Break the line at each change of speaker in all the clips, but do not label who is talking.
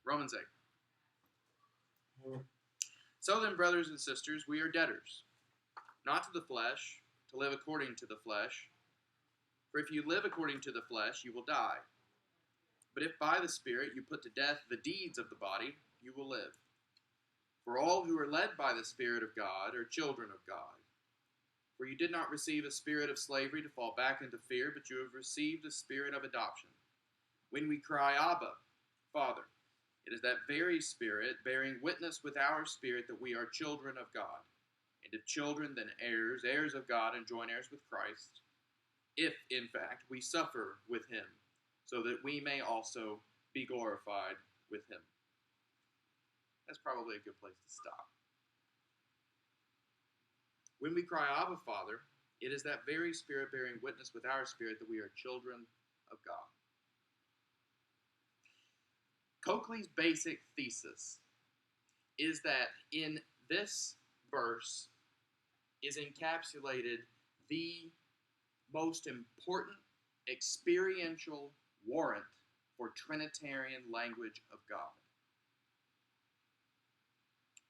Romans 8. So then, brothers and sisters, we are debtors, not to the flesh, to live according to the flesh. For if you live according to the flesh, you will die. But if by the Spirit you put to death the deeds of the body, you will live. For all who are led by the Spirit of God are children of God. For you did not receive a spirit of slavery to fall back into fear, but you have received a spirit of adoption, when we cry, Abba, Father. It is that very Spirit bearing witness with our spirit that we are children of God. And if children, then heirs, heirs of God, and joint heirs with Christ, if, in fact, we suffer with him, so that we may also be glorified with him. That's probably a good place to stop. When we cry, Abba, Father, it is that very Spirit bearing witness with our spirit that we are children of God. Coakley's basic thesis is that in this verse is encapsulated the most important experiential warrant for Trinitarian language of God.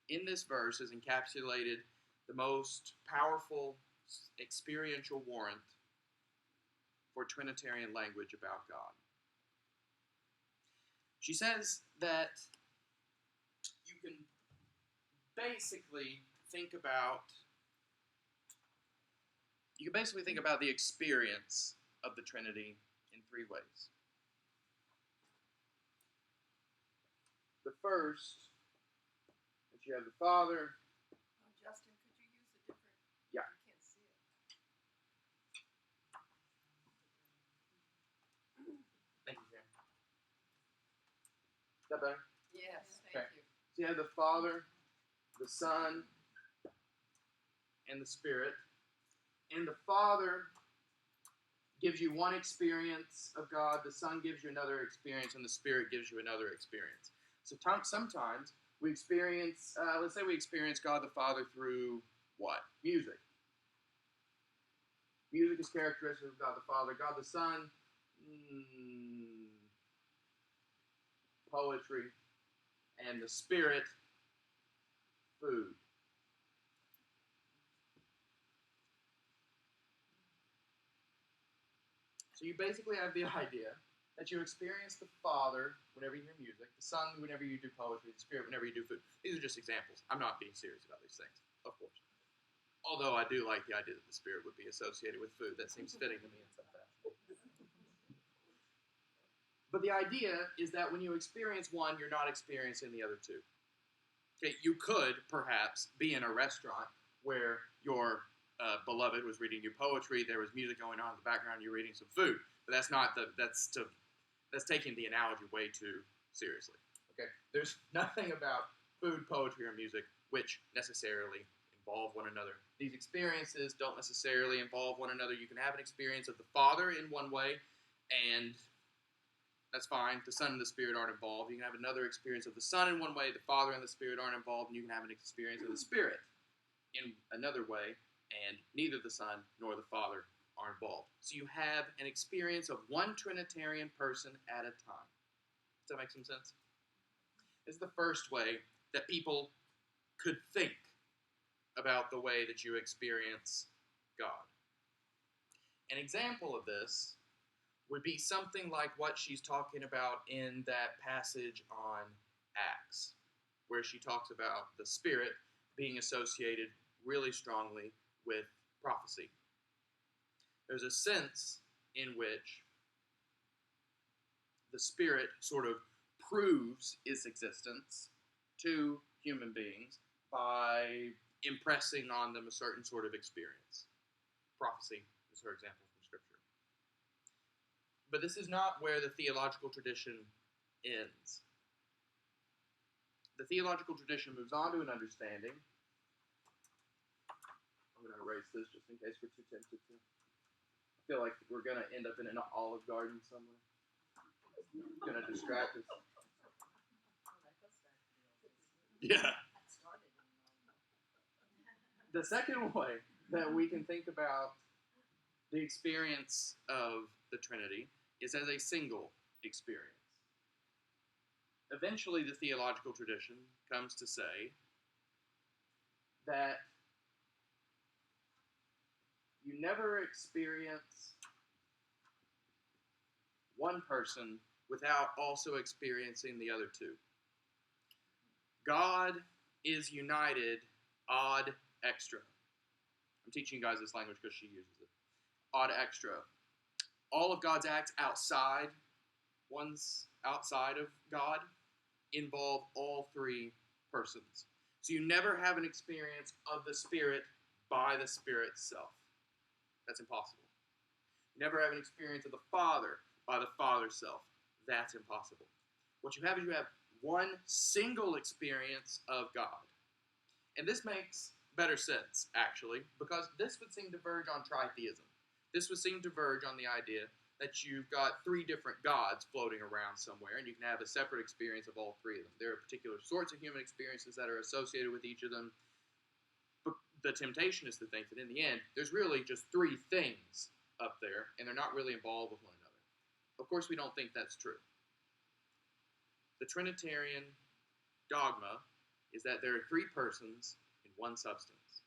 In this verse is encapsulated the most powerful experiential warrant for Trinitarian language about God. She says that you can basically think about the experience of the Trinity in three ways. The first, that you have the Father.
Justin, could you use a different?
Yeah.
I can't see it.
Thank you, Jan. Is that better?
Yes,
Okay.
thank you.
So you have the Father, the Son, and the Spirit. And the Father gives you one experience of God, the Son gives you another experience, and the Spirit gives you another experience. So sometimes we experience, let's say we experience God the Father through what? Music. Music is characteristic of God the Father. God the Son, poetry. And the Spirit, food. So you basically have the idea that you experience the Father whenever you hear music, the Son whenever you do poetry, the Spirit whenever you do food. These are just examples. I'm not being serious about these things, of course. Although I do like the idea that the Spirit would be associated with food. That seems fitting to me in some fashion. But the idea is that when you experience one, you're not experiencing the other two. Okay, you could perhaps be in a restaurant where your beloved was reading you poetry, there was music going on in the background, you're reading some food. But that's taking the analogy way too seriously. Okay, there's nothing about food, poetry, or music which necessarily involve one another. These experiences don't necessarily involve one another. You can have an experience of the Father in one way, and that's fine. The Son and the Spirit aren't involved. You can have another experience of the Son in one way, the Father and the Spirit aren't involved, and you can have an experience of the Spirit in another way, and neither the Son nor the Father are involved. So you have an experience of one Trinitarian person at a time. Does that make some sense? This is the first way that people could think about the way that you experience God. An example of this would be something like what she's talking about in that passage on Acts, where she talks about the Spirit being associated really strongly with prophecy. There's a sense in which the Spirit sort of proves its existence to human beings by impressing on them a certain sort of experience. Prophecy is her example from Scripture. But this is not where the theological tradition ends. The theological tradition moves on to an understanding. I'm going to erase this just in case we're too tempted to. I feel like we're going to end up in an Olive Garden somewhere. It's going to distract us. Yeah. The second way that we can think about the experience of the Trinity is as a single experience. eventually the theological tradition comes to say that you never experience one person without also experiencing the other two. God is united ad extra. I'm teaching you guys this language because she uses it. Ad extra. All of God's acts outside of God involve all three persons. So you never have an experience of the Spirit by the Spirit self. That's impossible. You never have an experience of the Father by the Father self. That's impossible. What you have is one single experience of God. And this makes better sense, actually, because this would seem to verge on tritheism. This would seem to verge on the idea that you've got three different gods floating around somewhere, and you can have a separate experience of all three of them. There are particular sorts of human experiences that are associated with each of them. But the temptation is to think that in the end, there's really just three things up there, and they're not really involved with one another. Of course, we don't think that's true. The Trinitarian dogma is that there are three persons in one substance.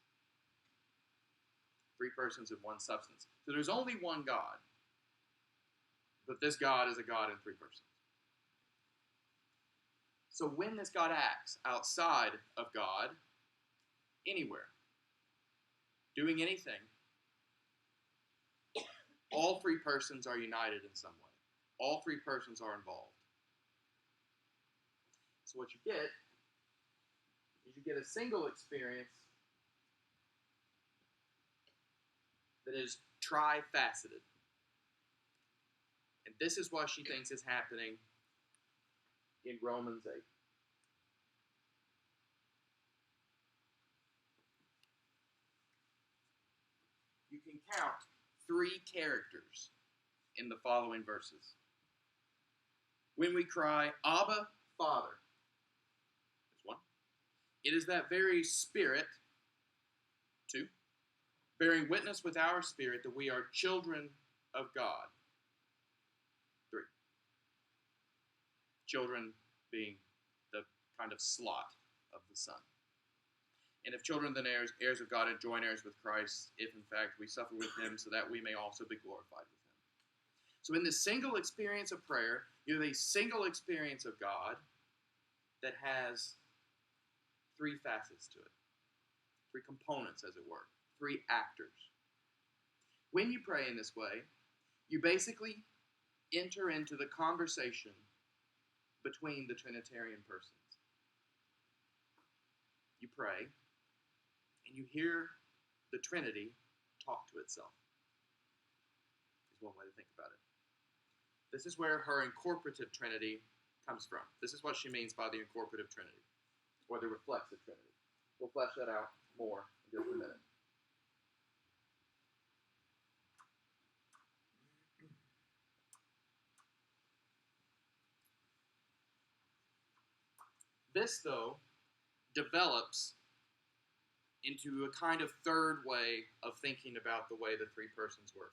Three persons in one substance. So there's only one God, but this God is a God in three persons. So when this God acts outside of God, anywhere, doing anything, all three persons are united in some way. All three persons are involved. So what you get is you get a single experience that is trifaceted. And this is what she thinks is happening in Romans 8. You can count three characters in the following verses. When we cry, Abba, Father, that's one. It is that very Spirit, two, bearing witness with our spirit that we are children of God, three. Children being the kind of slot of the Son. And if children, then heirs, heirs of God and joint heirs with Christ, if in fact we suffer with him, so that we may also be glorified with him. So in this single experience of prayer, you have a single experience of God that has three facets to it. Three components, as it were. Three actors. When you pray in this way, you basically enter into the conversation between the Trinitarian persons. You pray, and you hear the Trinity talk to itself. Is one way to think about it. This is where her incorporative Trinity comes from. This is what she means by the incorporative Trinity, or the reflexive Trinity. We'll flesh that out more in just a minute. This, though, develops into a kind of third way of thinking about the way the three persons work.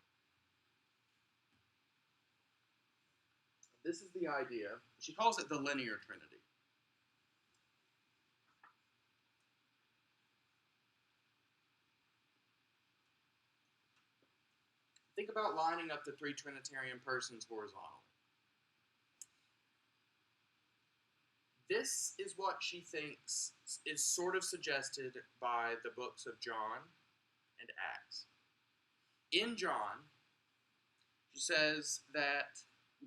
This is the idea. She calls it the linear Trinity. Think about lining up the three Trinitarian persons horizontally. This is what she thinks is sort of suggested by the books of John and Acts. In John, she says that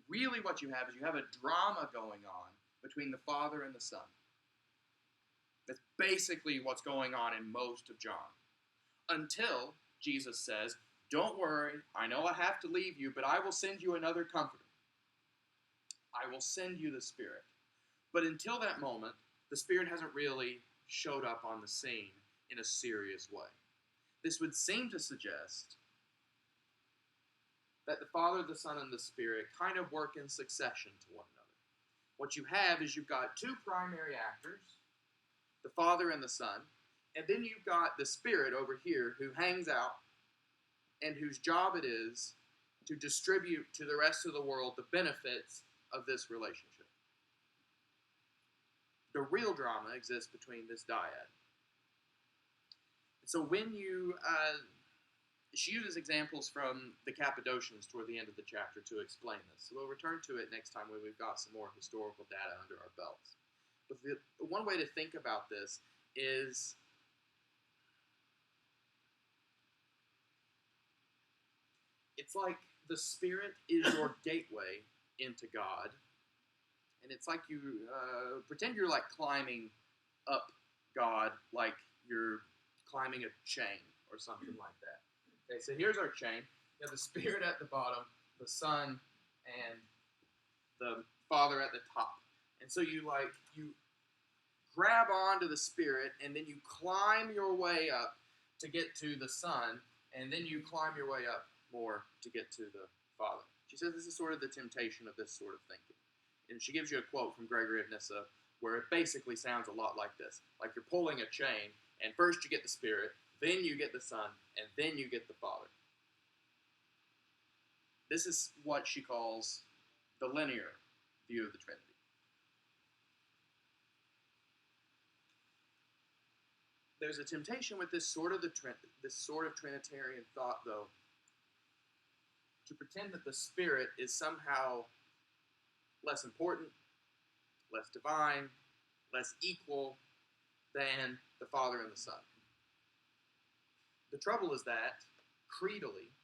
really what you have is you have a drama going on between the Father and the Son. That's basically what's going on in most of John. Until Jesus says, don't worry, I know I have to leave you, but I will send you another comforter. I will send you the Spirit. But until that moment, the Spirit hasn't really showed up on the scene in a serious way. This would seem to suggest that the Father, the Son, and the Spirit kind of work in succession to one another. What you have is you've got two primary actors, the Father and the Son, and then you've got the Spirit over here who hangs out and whose job it is to distribute to the rest of the world the benefits of this relationship. The real drama exists between this dyad. So when you, she uses examples from the Cappadocians toward the end of the chapter to explain this. So we'll return to it next time when we've got some more historical data under our belts. But the one way to think about this is it's like the Spirit is your gateway into God. And it's like you pretend you're like climbing up God like you're climbing a chain or something like that. Okay, so here's our chain. You have the Spirit at the bottom, the Son, and the Father at the top. And so you grab onto the Spirit, and then you climb your way up to get to the Son, and then you climb your way up more to get to the Father. She says this is sort of the temptation of this sort of thinking. And she gives you a quote from Gregory of Nyssa where it basically sounds a lot like this. Like you're pulling a chain, and first you get the Spirit, then you get the Son, and then you get the Father. This is what she calls the linear view of the Trinity. There's a temptation with this sort of Trinitarian thought, though, to pretend that the Spirit is somehow less important, less divine, less equal than the Father and the Son. The trouble is that, creedally,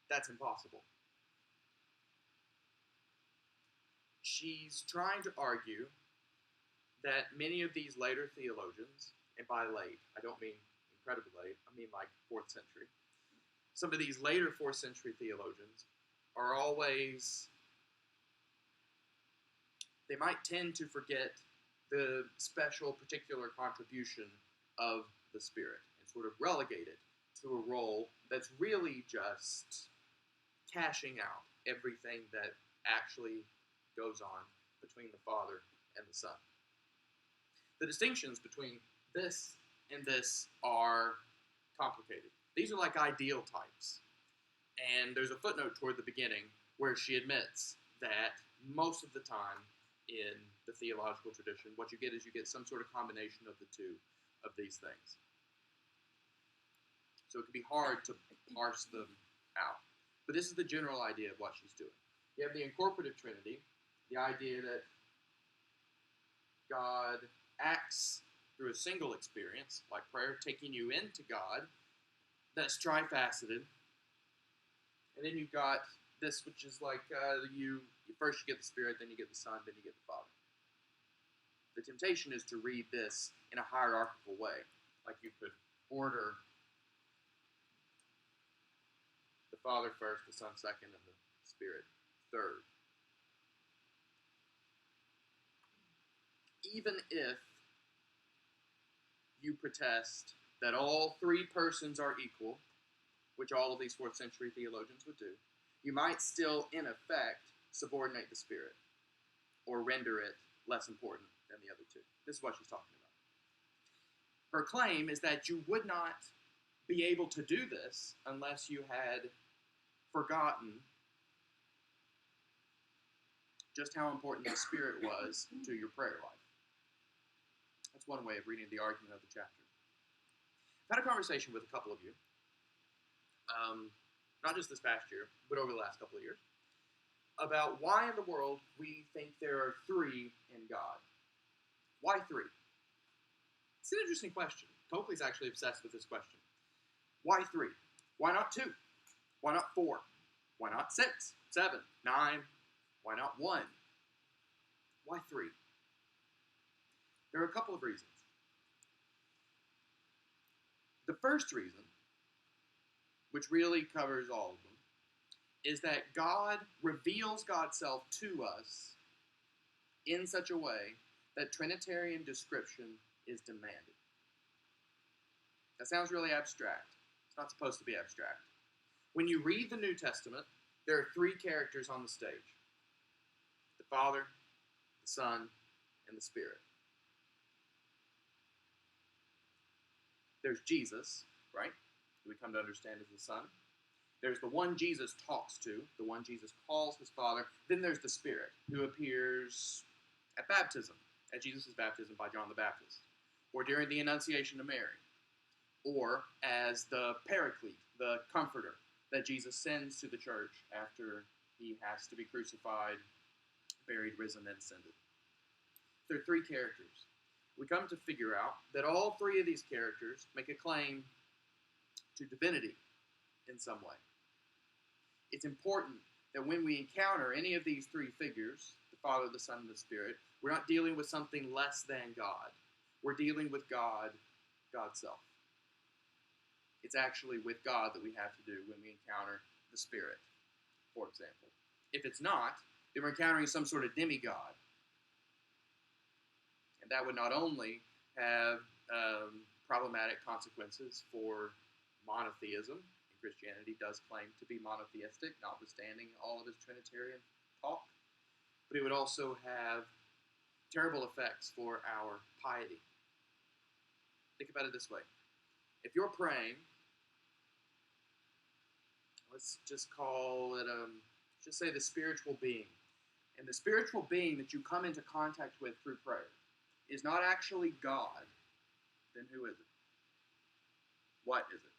that's impossible. She's trying to argue that many of these later theologians, and by late, I don't mean incredibly late, I mean like 4th century, some of these later 4th century theologians are always, they might tend to forget the special particular contribution of the Spirit and sort of relegate it to a role that's really just cashing out everything that actually goes on between the Father and the Son. The distinctions between this and this are complicated. These are like ideal types. And there's a footnote toward the beginning where she admits that most of the time in the theological tradition, what you get is you get some sort of combination of the two of these things. So it can be hard to parse them out. But this is the general idea of what she's doing. You have the incorporative Trinity, the idea that God acts through a single experience, like prayer, taking you into God, that's trifaceted. And then you've got this, which is like first you get the Spirit, then you get the Son, then you get the Father. The temptation is to read this in a hierarchical way, like you could order the Father first, the Son second, and the Spirit third. Even if you protest that all three persons are equal, which all of these 4th century theologians would do, you might still, in effect, subordinate the Spirit or render it less important than the other two. This is what she's talking about. Her claim is that you would not be able to do this unless you had forgotten just how important the Spirit was to your prayer life. That's one way of reading the argument of the chapter. I've had a conversation with a couple of you, not just this past year, but over the last couple of years, about why in the world we think there are three in God. Why three? It's an interesting question. Coakley's actually obsessed with this question. Why three? Why not two? Why not four? Why not 6, 7, 9? Why not 1? Why three? There are a couple of reasons. The first reason, which really covers all of them, is that God reveals God's self to us in such a way that Trinitarian description is demanded. That sounds really abstract. It's not supposed to be abstract. When you read the New Testament, there are three characters on the stage: the Father, the Son, and the Spirit. There's Jesus, right, who we come to understand as the Son. There's the one Jesus talks to, the one Jesus calls his Father. Then there's the Spirit, who appears at baptism, at Jesus' baptism by John the Baptist, or during the Annunciation of Mary, or as the Paraclete, the Comforter, that Jesus sends to the church after he has to be crucified, buried, risen, and ascended. There are three characters. We come to figure out that all three of these characters make a claim to divinity in some way. It's important that when we encounter any of these three figures, the Father, the Son, and the Spirit, we're not dealing with something less than God. We're dealing with God, God's self. It's actually with God that we have to do when we encounter the Spirit, for example. If it's not, then we're encountering some sort of demigod. And that would not only have problematic consequences for monotheism, and Christianity does claim to be monotheistic, notwithstanding all of its Trinitarian talk, but it would also have terrible effects for our piety. Think about it this way. If you're praying, let's just call it, just say the spiritual being, and the spiritual being that you come into contact with through prayer is not actually God, then who is it? What is it?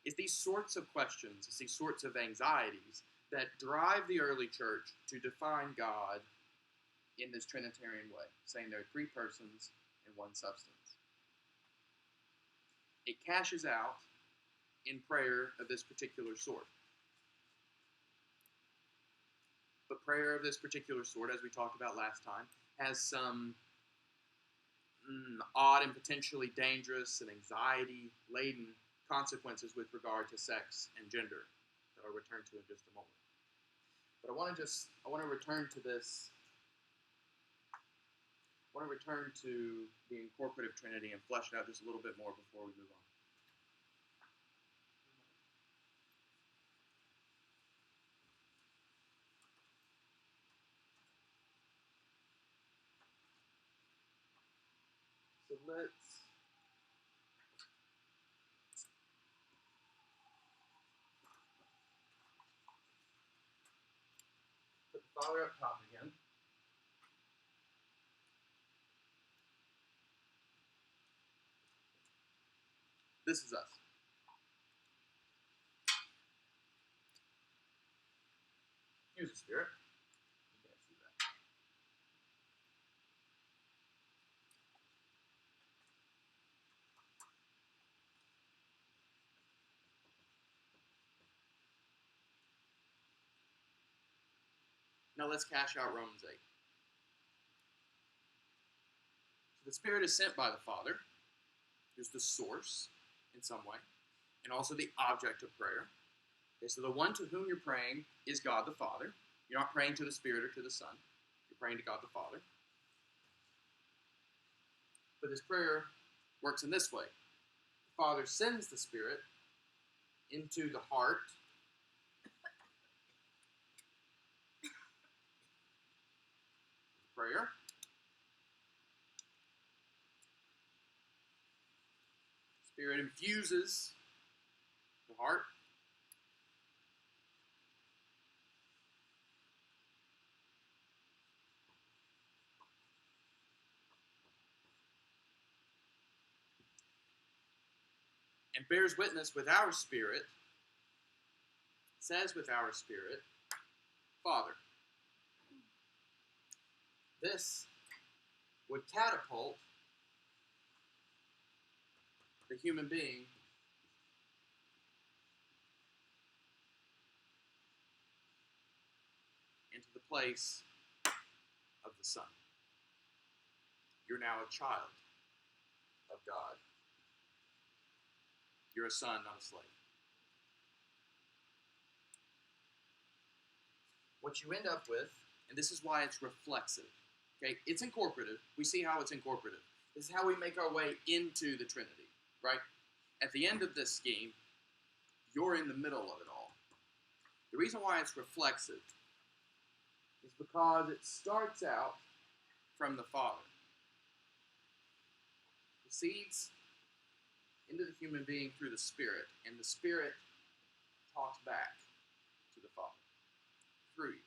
It's these sorts of questions, it's these sorts of anxieties that drive the early church to define God in this Trinitarian way, saying there are three persons and one substance. It cashes out in prayer of this particular sort. But prayer of this particular sort, as we talked about last time, has some odd and potentially dangerous and anxiety-laden consequences with regard to sex and gender that I'll return to in just a moment. But I want to return to this. I want to return to the incorporative Trinity and flesh it out just a little bit more before we move on. So let's put the Father up top again. This is us. Here's the Spirit. You can't see that. Now let's cash out Romans 8. So the Spirit is sent by the Father, who's the source in some way, and also the object of prayer. Okay, so the one to whom you're praying is God the Father. You're not praying to the Spirit or to the Son. You're praying to God the Father. But this prayer works in this way. The Father sends the Spirit into the heart prayer. Spirit infuses the heart. And bears witness with our spirit, says with our spirit, Father. This would catapult the human being into the place of the Son. You're now a child of God. You're a son, not a slave. What you end up with, and this is why it's reflexive, okay? It's incorporative. We see how it's incorporative. This is how we make our way into the Trinity, right? At the end of this scheme, you're in the middle of it all. The reason why it's reflexive is because it starts out from the Father. Proceeds into the human being through the Spirit, and the Spirit talks back to the Father through you,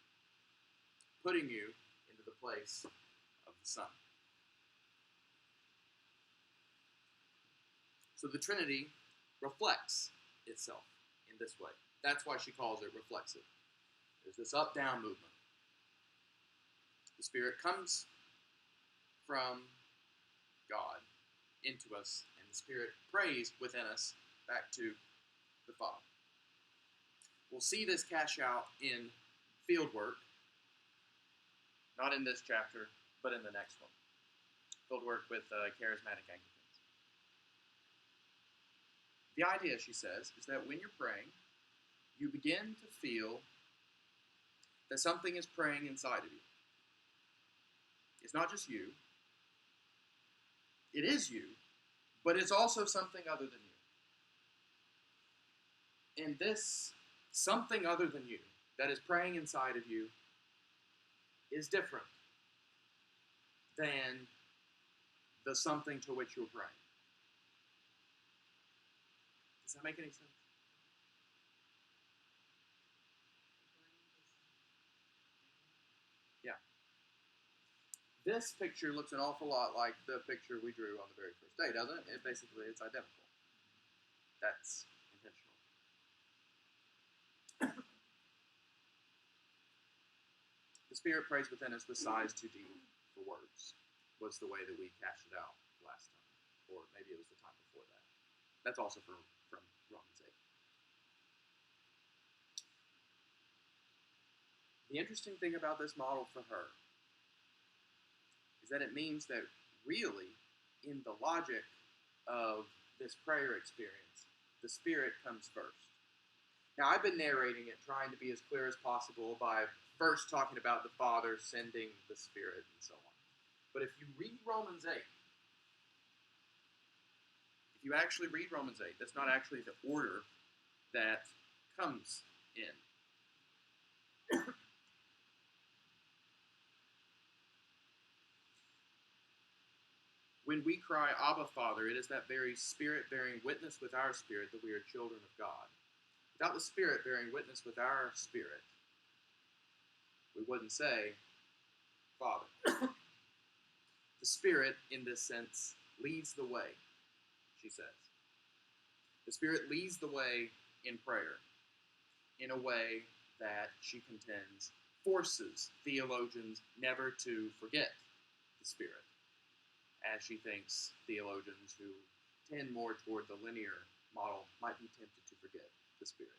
putting you into the place the Son. So the Trinity reflects itself in this way. That's why she calls it reflexive. There's this up-down movement. The Spirit comes from God into us, and the Spirit prays within us back to the Father. We'll see this cash out in field work, not in this chapter, but in the next one. Field work with charismatic Anglicans. The idea, she says, is that when you're praying, you begin to feel that something is praying inside of you. It's not just you. It is you, but it's also something other than you. And this something other than you that is praying inside of you is different than the something to which you're praying. Does that make any sense? Yeah. This picture looks an awful lot like the picture we drew on the very first day, doesn't it? Basically, it's identical. That's intentional. The Spirit prays within us with sighs too deep for words, was the way that we cashed it out last time. Or maybe it was the time before that. That's also from Romans 8. The interesting thing about this model for her is that it means that really, in the logic of this prayer experience, the Spirit comes first. Now, I've been narrating it, trying to be as clear as possible by first talking about the Father sending the Spirit and so on. But if you read Romans 8, if you actually read Romans 8, that's not actually the order that comes in. When we cry, Abba, Father, it is that very Spirit bearing witness with our spirit that we are children of God. Without the Spirit bearing witness with our spirit, we wouldn't say, Father. The Spirit, in this sense, leads the way, she says. The Spirit leads the way in prayer in a way that, she contends, forces theologians never to forget the Spirit, as she thinks theologians who tend more toward the linear model might be tempted to forget the Spirit,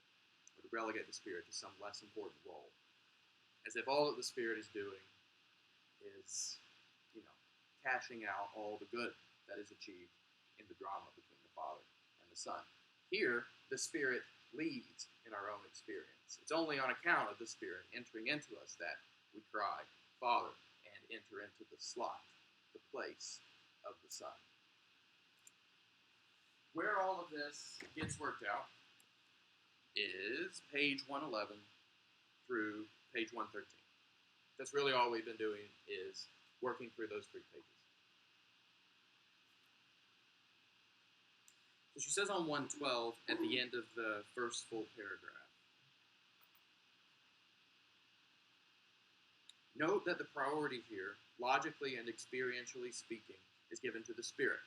or to relegate the Spirit to some less important role. As if all that the Spirit is doing is, cashing out all the good that is achieved in the drama between the Father and the Son. Here, the Spirit leads in our own experience. It's only on account of the Spirit entering into us that we cry, Father, and enter into the slot, the place of the Son. Where all of this gets worked out is page 111 through page 113. That's really all we've been doing, is working through those 3 pages. So she says on 112 at the end of the first full paragraph, note that the priority here, logically and experientially speaking, is given to the Spirit.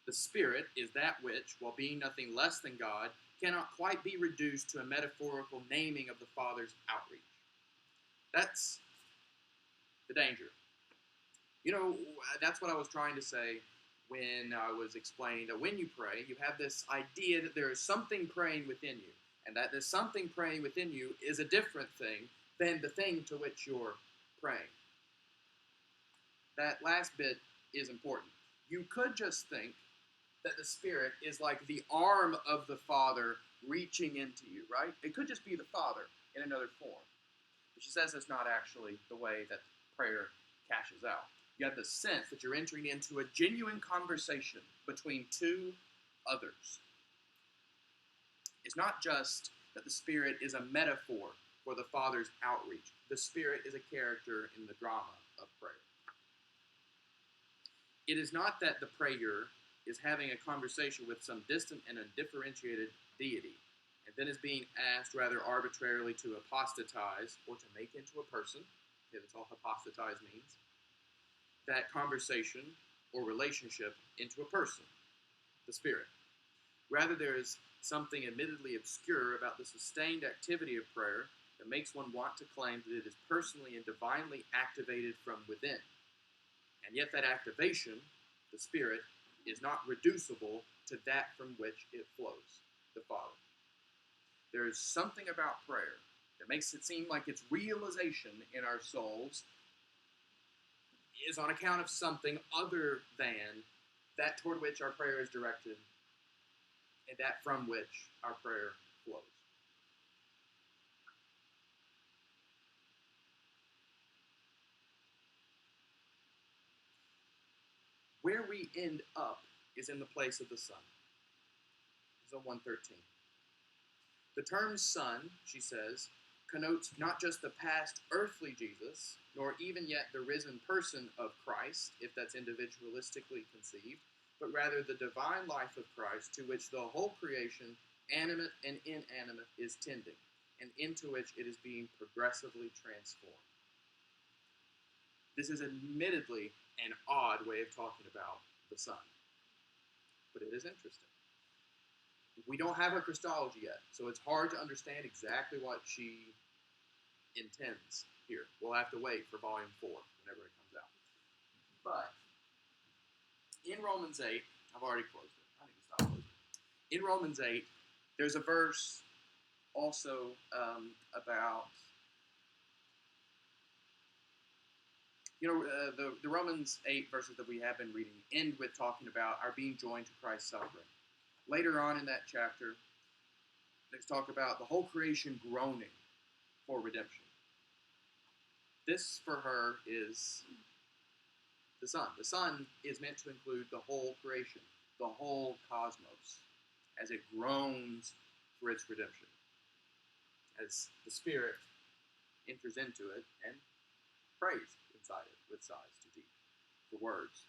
The Spirit is that which, while being nothing less than God, cannot quite be reduced to a metaphorical naming of the Father's outreach. That's the danger. That's what I was trying to say when I was explaining that when you pray, you have this idea that there is something praying within you, and that this something praying within you is a different thing than the thing to which you're praying. That last bit is important. You could just think that the Spirit is like the arm of the Father reaching into you, right? It could just be the Father in another form. But she says it's not actually the way that prayer cashes out. You have the sense that you're entering into a genuine conversation between 2 others. It's not just that the Spirit is a metaphor for the Father's outreach. The Spirit is a character in the drama of prayer. It is not that the prayer is having a conversation with some distant and undifferentiated deity, and then is being asked rather arbitrarily to apostatize or to make into a person. Okay, that's all apostatize means. that conversation or relationship into a person, the Spirit. Rather, there is something admittedly obscure about the sustained activity of prayer that makes one want to claim that it is personally and divinely activated from within. And yet that activation, the Spirit, is not reducible to that from which it flows, the Father. There is something about prayer that makes it seem like its realization in our souls is on account of something other than that toward which our prayer is directed and that from which our prayer flows. Where we end up is in the place of the Son. This is on 113. The term Son, she says, connotes not just the past earthly Jesus, nor even yet the risen person of Christ, if that's individualistically conceived, but rather the divine life of Christ to which the whole creation, animate and inanimate, is tending, and into which it is being progressively transformed. This is admittedly an odd way of talking about the Son, but it is interesting. We don't have her Christology yet, so it's hard to understand exactly what she intends here. We'll have to wait for Volume 4, whenever it comes out. But in Romans 8, I've already closed it. I need to stop closing it. In Romans 8, there's a verse also about, the Romans 8 verses that we have been reading end with talking about our being joined to Christ's suffering. Later on in that chapter, there's talk about the whole creation groaning for redemption. This, for her, is the Son. The Son is meant to include the whole creation, the whole cosmos, as it groans for its redemption, as the Spirit enters into it and prays inside it with sighs too deep for words.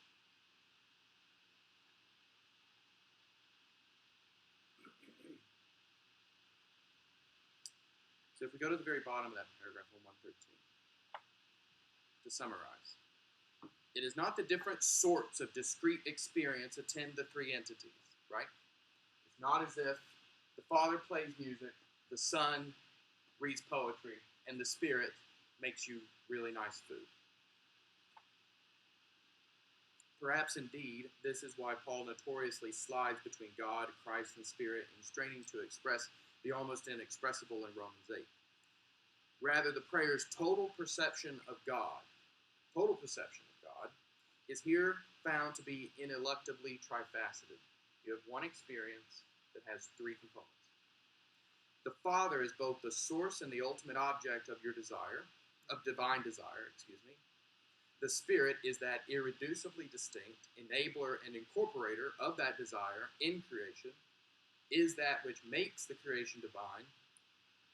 So if we go to the very bottom of that paragraph on 113, to summarize, it is not the different sorts of discrete experience attend the three entities, right? It's not as if the Father plays music, the Son reads poetry, and the Spirit makes you really nice food. Perhaps indeed, this is why Paul notoriously slides between God, Christ, and Spirit in straining to express the almost inexpressible in Romans 8. Rather, the prayer's total perception of God, is here found to be ineluctably trifaceted. You have one experience that has three components. The Father is both the source and the ultimate object of your desire, of divine desire, The Spirit is that irreducibly distinct enabler and incorporator of that desire in creation, is that which makes the creation divine,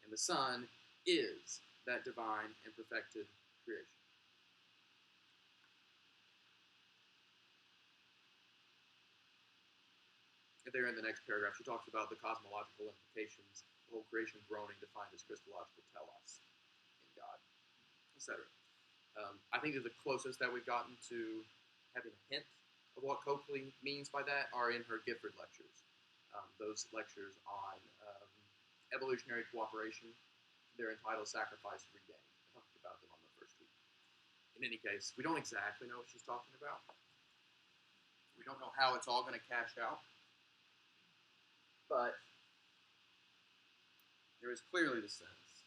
and the Son is that divine and perfected creation. And there in the next paragraph, she talks about the cosmological implications, the whole creation groaning defined as Christological telos in God, etc. I think that the closest that we've gotten to having a hint of what Coakley means by that are in her Gifford lectures. Those lectures on evolutionary cooperation, they're entitled Sacrifice Regained. I talked about them on the first week. In any case, we don't exactly know what she's talking about. We don't know how it's all going to cash out. But there is clearly the sense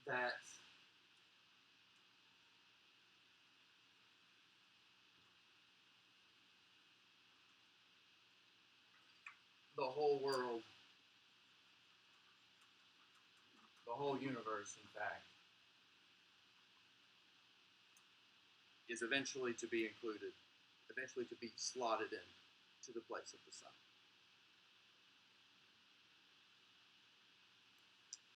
that the whole world, the whole universe, in fact, is eventually to be included, eventually to be slotted in to the place of the Son.